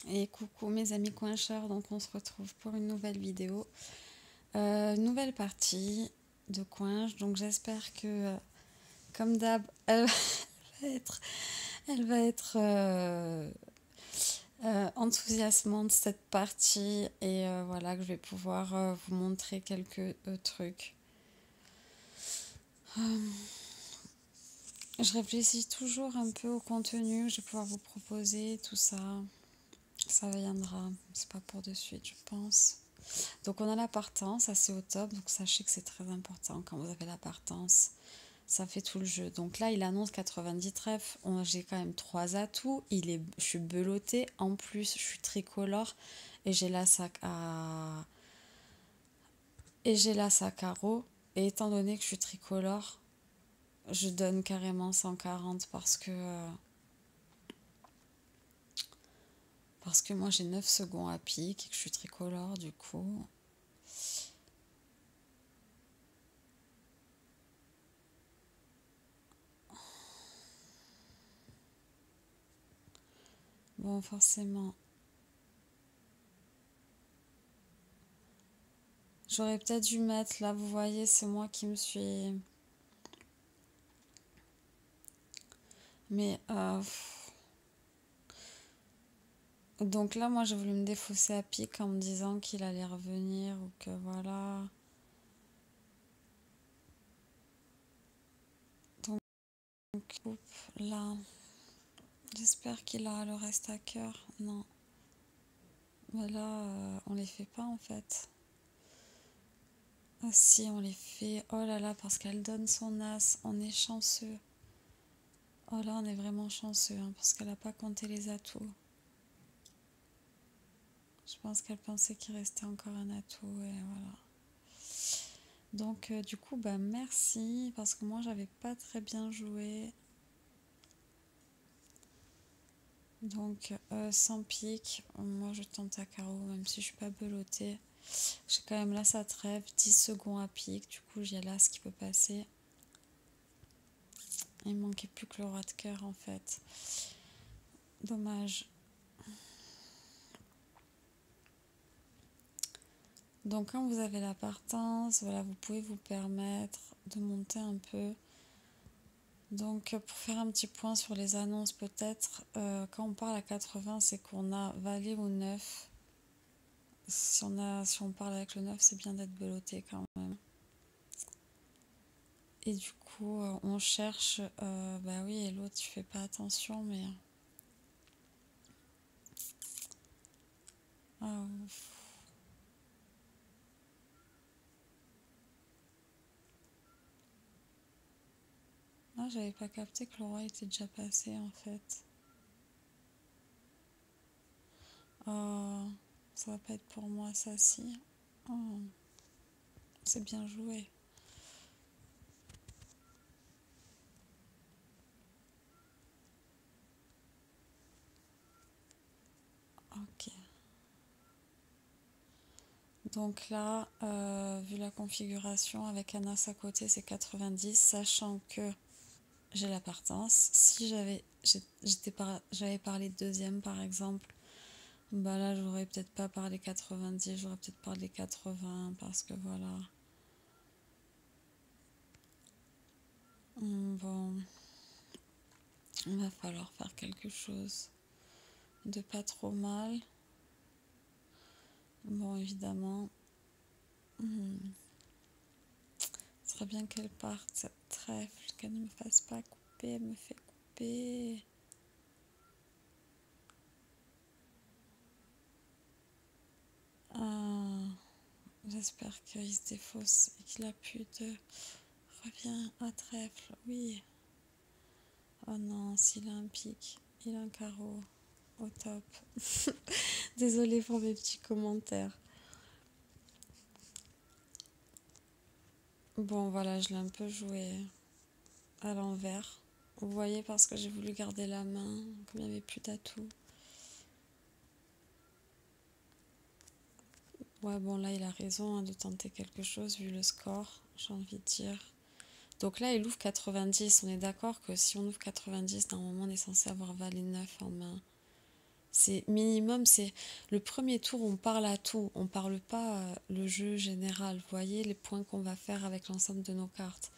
Et coucou mes amis coincheurs, donc on se retrouve pour une nouvelle vidéo, nouvelle partie de coinche. Donc j'espère que, comme d'hab, va être, elle va être enthousiasmante cette partie et voilà que je vais pouvoir vous montrer quelques trucs. Je réfléchis toujours un peu au contenu que je vais pouvoir vous proposer, tout ça. Ça viendra, c'est pas pour de suite, je pense. Donc on a la partance, ça c'est au top, donc sachez que c'est très important quand vous avez la partance, ça fait tout le jeu. Donc là il annonce 90 trèfles, j'ai quand même 3 atouts, je suis belottée, en plus je suis tricolore et j'ai la sac à... et j'ai la sac à carreaux, et étant donné que je suis tricolore, je donne carrément 140 parce que moi j'ai 9 secondes à pique et que je suis tricolore du coup. Bon, forcément. J'aurais peut-être dû mettre, là, vous voyez, c'est moi qui me suis... Mais, donc là, moi, j'ai voulu me défausser à pic en me disant qu'il allait revenir ou que voilà. Donc, oups, là, j'espère qu'il a le reste à cœur. Non. Mais là, on les fait pas, en fait. Ah si, on les fait. Oh là là, parce qu'elle donne son as. On est chanceux. Oh là, on est vraiment chanceux, hein, parce qu'elle n'a pas compté les atouts. Je pense qu'elle pensait qu'il restait encore un atout, et voilà. Donc du coup, bah merci, parce que moi, j'avais pas très bien joué. Donc sans pique, moi je tente à carreau, même si je suis pas belottée. J'ai quand même là, ça trèfle, 10 secondes à pique, du coup j'ai là ce qui peut passer. Il manquait plus que le roi de cœur en fait. Dommage. Donc quand vous avez la partance, voilà, vous pouvez vous permettre de monter un peu. Donc pour faire un petit point sur les annonces peut-être, quand on parle à 80, c'est qu'on a valet ou 9. Si on parle avec le 9, c'est bien d'être belotté quand même. Et du coup, on cherche... bah oui, et l'autre, tu fais pas attention, mais... Ah, ouf. Ah, j'avais pas capté que le roi était déjà passé, en fait. Oh, ça va pas être pour moi, ça, si. Oh, c'est bien joué. Ok. Donc là, vu la configuration, avec un as à côté, c'est 90, sachant que j'ai la partance. Si j'avais parlé de deuxième, par exemple, bah là, j'aurais peut-être pas parlé 90, j'aurais peut-être parlé 80, parce que voilà. Bon, il va falloir faire quelque chose de pas trop mal. Bon, évidemment, ce serait bien qu'elle parte, cette trèfle, qu'elle ne me fasse pas couper, elle me fait couper. Ah, j'espère qu'il se défausse et qu'il a plus de... Reviens à trèfle, oui. Oh non, s'il a un pic, il a un carreau, au top. Désolée pour mes petits commentaires. Bon, voilà, je l'ai un peu joué à l'envers. Vous voyez, parce que j'ai voulu garder la main, comme il n'y avait plus d'atouts. Ouais, bon, là, il a raison, hein, de tenter quelque chose, vu le score, j'ai envie de dire. Donc là, il ouvre 90. On est d'accord que si on ouvre 90, normalement, on est censé avoir valet 9 en main. c'est minimum, c'est le premier tour, on parle à tout, on parle pas le jeu général. Vous voyez les points qu'on va faire avec l'ensemble de nos cartes.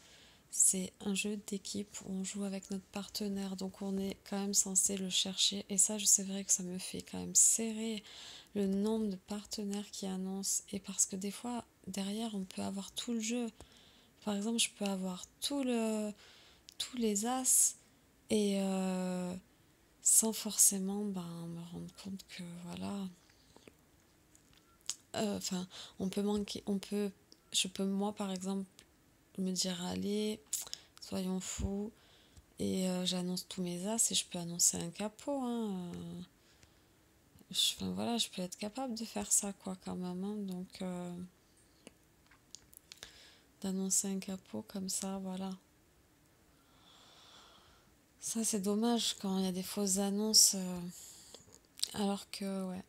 C'est un jeu d'équipe où on joue avec notre partenaire, donc on est quand même censé le chercher. Et ça, c'est vrai que ça me fait quand même serrer le nombre de partenaires qui annoncent. Et parce que des fois, derrière, on peut avoir tout le jeu. Par exemple, je peux avoir tous les as et sans forcément me rendre compte que voilà. Enfin, on peut manquer, je peux moi par exemple me dire allez, soyons fous. Et j'annonce tous mes as et je peux annoncer un capot. Hein. Enfin, voilà, je peux être capable de faire ça, quoi, quand même. Hein. Donc, d'annoncer un capot comme ça, voilà. Ça, c'est dommage quand il y a des fausses annonces. Alors que, ouais.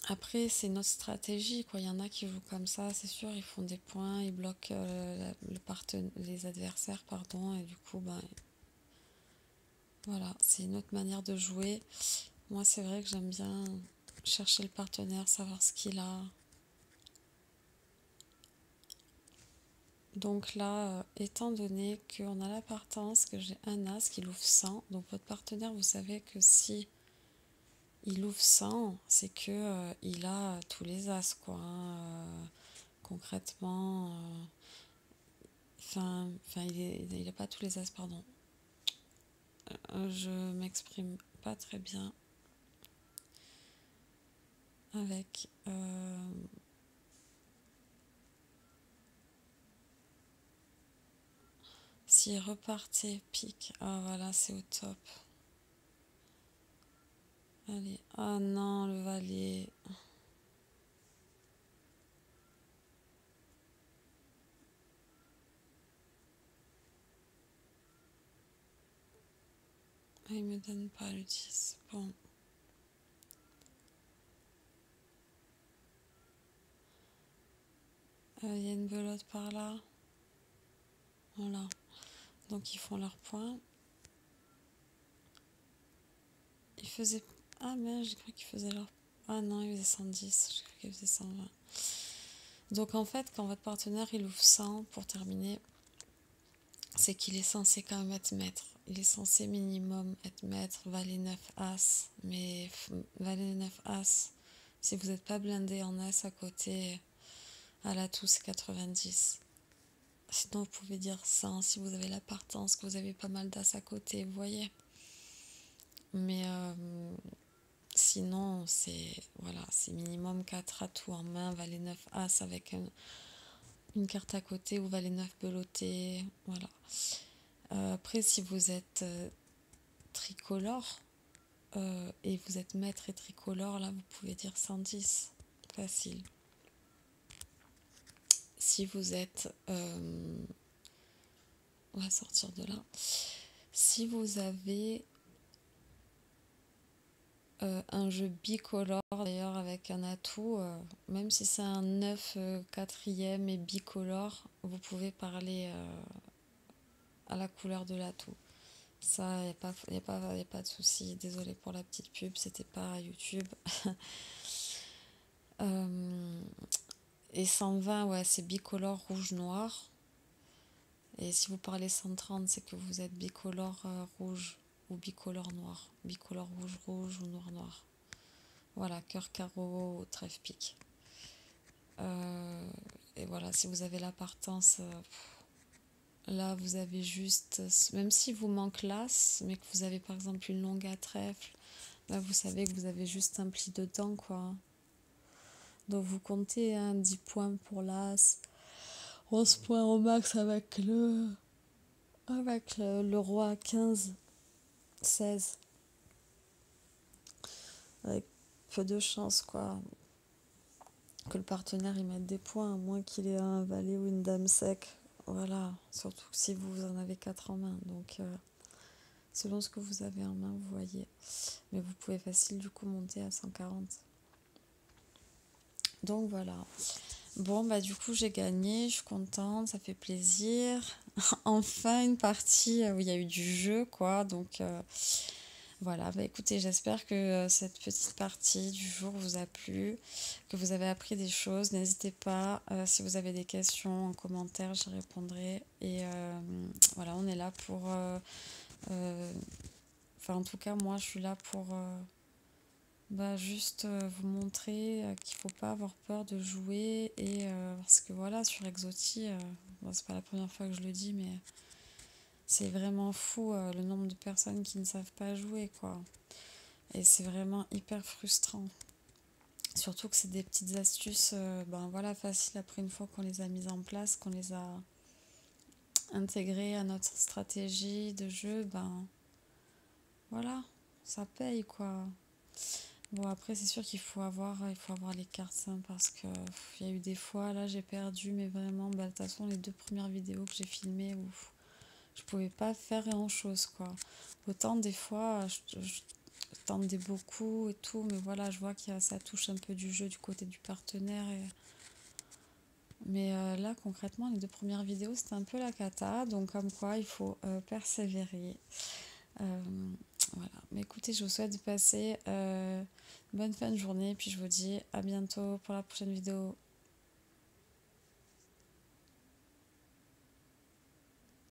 Après, c'est notre stratégie, quoi. Il y en a qui jouent comme ça, c'est sûr. Ils font des points, ils bloquent les adversaires, pardon. Et du coup, voilà, c'est une autre manière de jouer. Moi, c'est vrai que j'aime bien chercher le partenaire, savoir ce qu'il a. Donc là, étant donné qu'on a la partance, que j'ai un as qui l'ouvre 100, donc votre partenaire, vous savez que si il ouvre 100, c'est que il a tous les as, quoi. Hein, concrètement, il a pas tous les as, pardon. Je m'exprime pas très bien avec... s'il repartait pique, ah voilà, c'est au top. Allez, ah non, le valet. Ah, il me donne pas le 10. Bon. Il y a une belote par là. Voilà. Donc ils font leur point. Ils faisaient... Ah mais j'ai cru qu'ils faisaient leur... Ah non, ils faisaient 110. J'ai cru qu'ils faisaient 120. Donc en fait, quand votre partenaire il ouvre 100 pour terminer, c'est qu'il est censé quand même être maître. Il est censé minimum être maître, valet 9 as. Mais valet 9 as, si vous n'êtes pas blindé en as à côté, à la toux c'est 90. Sinon vous pouvez dire 100 si vous avez la partance, que vous avez pas mal d'as à côté, vous voyez. Mais sinon, c'est voilà, c'est minimum 4 atouts en main, valet 9 as avec une carte à côté ou valet 9 beloté. Voilà. Après, si vous êtes tricolore et vous êtes maître et tricolore, là, vous pouvez dire 110. Facile. Si vous êtes... on va sortir de là. Si vous avez un jeu bicolore d'ailleurs avec un atout, même si c'est un 9 quatrième et bicolore, vous pouvez parler à la couleur de l'atout. Ça, il n'y a pas de souci. Désolée pour la petite pub, c'était pas YouTube. Et 120, ouais, c'est bicolore rouge-noir. Et si vous parlez 130, c'est que vous êtes bicolore rouge ou bicolore noir. Bicolore rouge-rouge ou noir-noir. Voilà, cœur, carreau, trèfle, pique. Et voilà, si vous avez la partance, là vous avez juste, même si vous manque l'as, mais que vous avez par exemple une longue à trèfle, là vous savez que vous avez juste un pli dedans, quoi. Donc vous comptez 10 points pour l'as, 11 points au max avec le roi 15, 16. Avec peu de chance, quoi, que le partenaire il mette des points, à moins qu'il ait un valet ou une dame sec. Voilà, surtout si vous en avez 4 en main. Donc, selon ce que vous avez en main, vous voyez. Mais vous pouvez facile du coup monter à 140. Donc voilà. Bon, bah du coup, j'ai gagné, je suis contente, ça fait plaisir. Enfin, une partie où il y a eu du jeu, quoi. Donc, Voilà, bah écoutez, j'espère que cette petite partie du jour vous a plu, que vous avez appris des choses. N'hésitez pas, si vous avez des questions en commentaire, j'y répondrai. Et voilà, on est là pour... enfin, en tout cas, moi, je suis là pour bah, juste vous montrer qu'il faut pas avoir peur de jouer. Et parce que voilà, sur Exoti, bon, c'est pas la première fois que je le dis, mais c'est vraiment fou le nombre de personnes qui ne savent pas jouer, quoi. Et c'est vraiment hyper frustrant. Surtout que c'est des petites astuces ben voilà, faciles après une fois qu'on les a mises en place, qu'on les a intégrées à notre stratégie de jeu, ben voilà, ça paye quoi. Bon après c'est sûr il faut avoir les cartes hein, parce que il y a eu des fois là j'ai perdu mais vraiment bah, de toute façon les 2 premières vidéos que j'ai filmées où je pouvais pas faire grand chose quoi. Autant des fois je tendais beaucoup et tout, mais voilà, je vois ça touche un peu du jeu du côté du partenaire. Mais là, concrètement, les 2 premières vidéos, c'était un peu la cata, donc comme quoi, il faut persévérer. Euh, voilà. Mais écoutez, je vous souhaite de passer une bonne fin de journée, puis je vous dis à bientôt pour la prochaine vidéo.